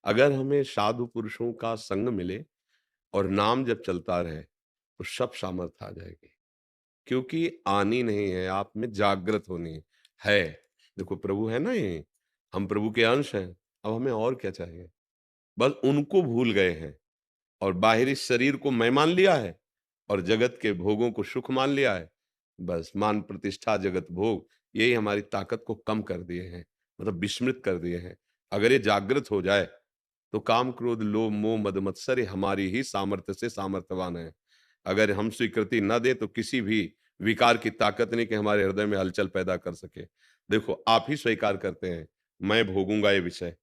अगर हमें साधु पुरुषों का संग मिले और नाम जब चलता रहे, तो सब सामर्थ आ जाएगी। क्योंकि आनी नहीं है, आप में जागृत होनी है। देखो प्रभु है ना ये, हम प्रभु के अंश हैं, अब हमें और क्या चाहिए? बस उनको भूल गए हैं और बाहरी शरीर को मैं मान लिया है और जगत के भोगों को सुख मान लिया है। बस मान प्रतिष्ठा जगत भोग, यही हमारी ताकत को कम कर दिए हैं, मतलब विस्मृत कर दिए हैं। अगर ये जागृत हो जाए, तो काम, क्रोध, लोभ, मोह, मद, मत्सर ये हमारी ही सामर्थ्य से सामर्थ्यवान है। अगर हम स्वीकृति न दें तो किसी भी विकार की ताकत नहीं कि हमारे हृदय में हलचल पैदा कर सके। देखो आप ही स्वीकार करते हैं, मैं भोगूँगा ये विषय,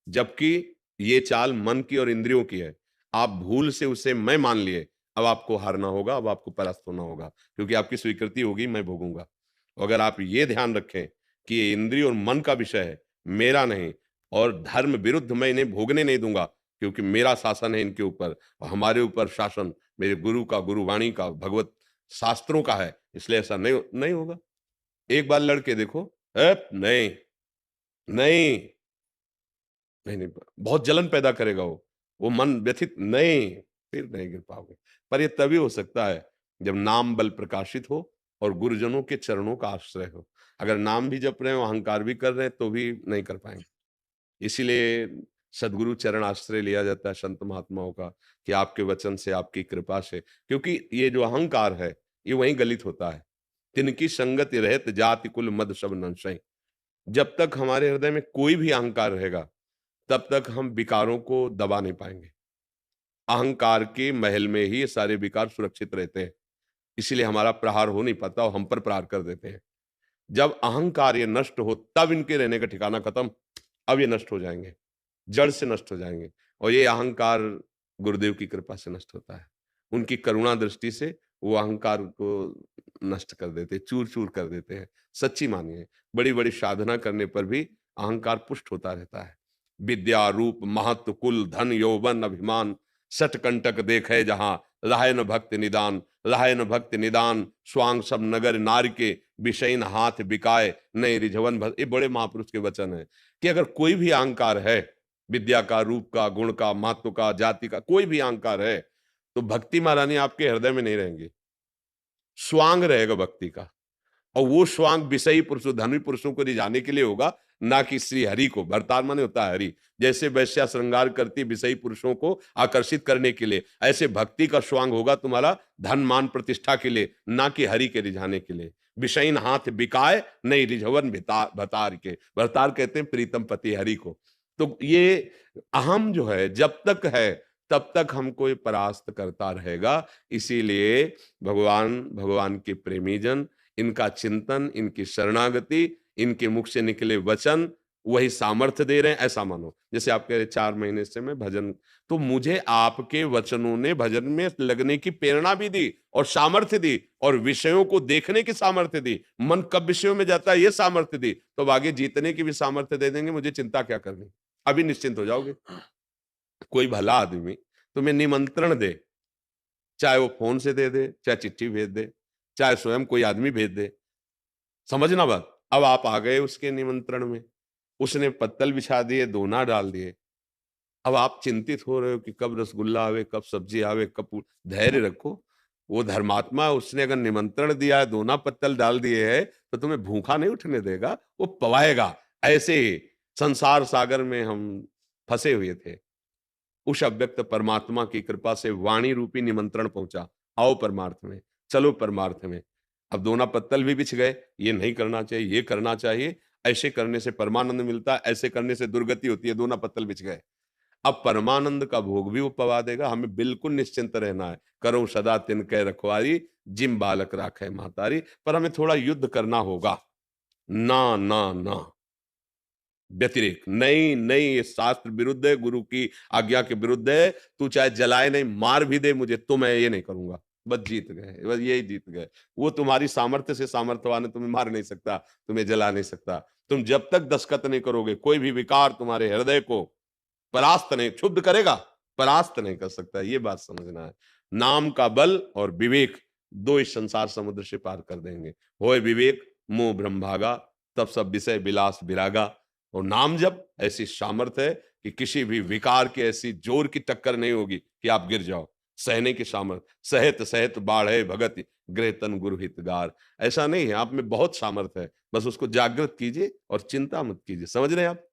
जबकि ये चाल मन की और इंद्रियों की है। आप भूल से उसे मैं मान लिए, अब आपको हारना होगा, अब आपको परास्त होना होगा, क्योंकि आपकी स्वीकृति होगी मैं भोगूँगा। अगर आप ये ध्यान रखें कि ये इंद्रिय और मन का विषय है, मेरा नहीं, और धर्म विरुद्ध मैं इन्हें भोगने नहीं दूँगा, क्योंकि मेरा शासन है इनके ऊपर और हमारे ऊपर शासन मेरे गुरु का, गुरुवाणी का, भगवत शास्त्रों का है, इसलिए ऐसा नहीं होगा। एक बार लड़ के देखो, नहीं, नहीं, नहीं, बहुत जलन पैदा करेगा वो मन व्यथित नहीं, फिर नहीं गिर पाओगे। पर ये तभी हो सकता है जब नाम बल प्रकाशित हो और गुरुजनों के चरणों का आश्रय हो। अगर नाम भी जप रहे हो, अहंकार भी कर रहे हैं, तो भी नहीं कर पाएँगे। इसीलिए सद्गुरु चरण आश्रय लिया जाता है संत महात्माओं का, कि आपके वचन से, आपकी कृपा से, क्योंकि ये जो अहंकार है, ये वहीं गलित होता है। तिनकी संगति रहत जाति कुल मद सब नंसै। जब तक हमारे हृदय में कोई भी अहंकार रहेगा, तब तक हम विकारों को दबा नहीं पाएँगे। अहंकार के महल में ही ये सारे विकार सुरक्षित रहते हैं, इसीलिए हमारा प्रहार हो नहीं पाता और हम पर प्रहार कर देते हैं। जब अहंकार ये नष्ट हो, तब इनके रहने का ठिकाना खत्म, अब ये नष्ट हो जाएँगे, जड़ से नष्ट हो जाएँगे और ये अहंकार गुरुदेव की कृपा से नष्ट होता है। उनकी करुणा दृष्टि से वो अहंकार को नष्ट कर देते हैं, चूर-चूर कर देते हैं। सच्ची मानिए, बड़ी-बड़ी साधना करने पर भी अहंकार पुष्ट होता रहता है। विद्या, रूप, महत्व, कुल, धन, यौवन, अभिमान, शठकंटक देखे जहाँ, लाए न भक्ति निदान, लाए न भक्ति निदान, स्वांग सब नगर नार के, विषयीन हाथ बिकाए, नहीं रिझवन भर। ये बड़े महापुरुष के वचन है कि अगर कोई भी अहंकार है, विद्या का, रूप का, गुण का, महत्व का, जाति का, कोई भी अहंकार है, तो भक्ति महारानी आपके हृदय में नहीं रहेंगी। स्वांग रहेगा भक्ति का, और वो स्वांग विषयी पुरुषों, धनी पुरुषों को रिझाने के लिए होगा, ना कि श्री हरि को। भरतार माने होता है हरि। जैसे वैश्या श्रृंगार करती विषयी पुरुषों को आकर्षित करने के लिए, ऐसे भक्ति का स्वांग होगा तुम्हारा धन मान प्रतिष्ठा के लिए, ना कि हरि के रिझाने के लिए। विषयीन हाथ बिकाए नहीं रिझवन भतार के। भरतार कहते हैं प्रीतम पति हरि को। तो ये अहम जो है जब तक है, तब तक हमको ये परास्त करता रहेगा। इसीलिए भगवान, भगवान के प्रेमी जन, इनका चिंतन, इनकी शरणागति, इनके मुख से निकले वचन वही सामर्थ्य दे रहे हैं, ऐसा मानो। जैसे आप कह रहे 4 महीने से मैं भजन, तो मुझे आपके वचनों ने भजन में लगने की प्रेरणा भी दी और सामर्थ्य दी और विषयों को देखने की सामर्थ्य दी। मन कब विषयों में जाता है ये सामर्थ्य दी, तो अब आगे जीतने की भी सामर्थ्य दे देंगे, मुझे चिंता क्या करनी। अभी निश्चिंत हो जाओगे। कोई भला आदमी तुम्हें निमंत्रण दे, चाहे वो फ़ोन से दे, चाहे चिट्ठी भेज दे, चाहे स्वयं कोई आदमी भेज दे, समझना बात। अब आप आ गए उसके निमंत्रण में, उसने पत्तल बिछा दिए, दोना डाल दिए। अब आप चिंतित हो रहे हो कि कब रसगुल्ला आवे, कब सब्जी आवे, कब पू धैर्य रखो। वो धर्मात्मा है, उसने अगर निमंत्रण दिया है, दोना पत्तल डाल दिए हैं, तो तुम्हें भूखा नहीं उठने देगा, वो पवाएगा। ऐसे ही संसार सागर में हम फँसे हुए थे। उस अव्यक्त परमात्मा की कृपा से वाणी रूपी निमंत्रण पहुंचा, आओ परमार्थ में, चलो परमार्थ में। अब दोना पत्तल भी बिछ गए, ये नहीं करना चाहिए, ये करना चाहिए, ऐसे करने से परमानंद मिलता है, ऐसे करने से दुर्गति होती है, दोना पत्तल बिछ गए। अब परमानंद का भोग भी वो पवा देगा, हमें बिल्कुल निश्चिंत रहना है। करो सदा तिनके रखवारी, जिम बालक राखे महतारी। पर हमें थोड़ा युद्ध करना होगा। ना, ना, ना। व्यतिरेक नहीं, नहीं, ये शास्त्र विरुद्ध है, गुरु की आज्ञा के विरुद्ध है। तू चाहे जलाए नहीं, मार भी दे मुझे, तो मैं ये नहीं करूंगा। बस जीत गए, बस यही जीत गए। वो तुम्हारी सामर्थ्य से सामर्थ्यवान है, तुम्हें मार नहीं सकता, तुम्हें जला नहीं सकता। तुम जब तक दस्तखत नहीं करोगे, कोई भी विकार तुम्हारे हृदय को परास्त नहीं, क्षुब्ध करेगा, परास्त नहीं कर सकता। ये बात समझना है। नाम का बल और विवेक, दो इस संसार समुद्र से पार कर देंगे। होए विवेक, मोह भ्रम भागा, तब सब विषय विलास विरागा। और नाम जप ऐसी सामर्थ्य है कि किसी भी विकार की ऐसी जोर की टक्कर नहीं होगी कि आप गिर जाओ। सहने की सामर्थ, सहत सहत बाढ़े भगत गृह तन गुरु हितगार। ऐसा नहीं है, आप में बहुत सामर्थ्य है, बस उसको जागृत कीजिए और चिंता मत कीजिए। समझ रहे हैं आप?